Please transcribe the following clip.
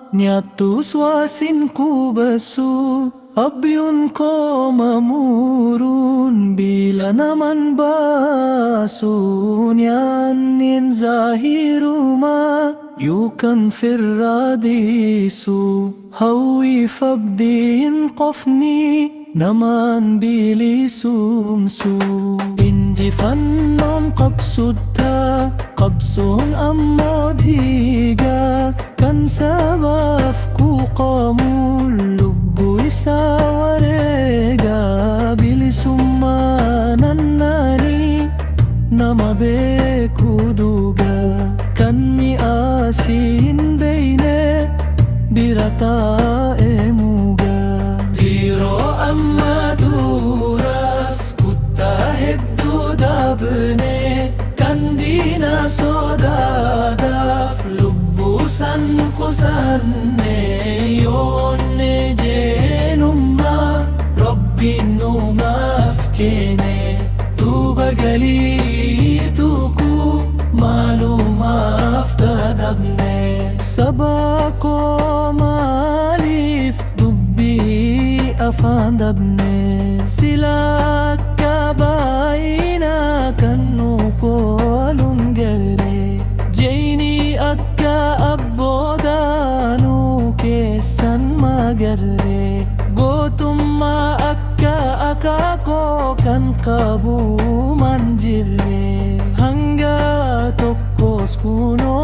Nyatu suasin ku basu Abyun ko mamurun Bila naman basun Yanin zahiruma Yukan firradisu Hawi fabdin qofni Naman bilisumsu Inji fannom qabsutta Qabsun ammod higa Kan sabafku qamul Lubbu isa warega Bilisummanan nani Nama beku duga Kan miasin beyne Birata emuga Tiro amma duras Kutta heddu dabne Kandina sodadaf Lubbusan kusanne Yonne jenumma Rabbinu mafkene Tuba galituku Malu maftadabne Sabako malif Dubbi afandabne Silak kabaina Kanu kolun gare Jaini akka abbodanu Kesan magarre Gotumma akka akako Kan qabu manjirre Hanga tokkos kuno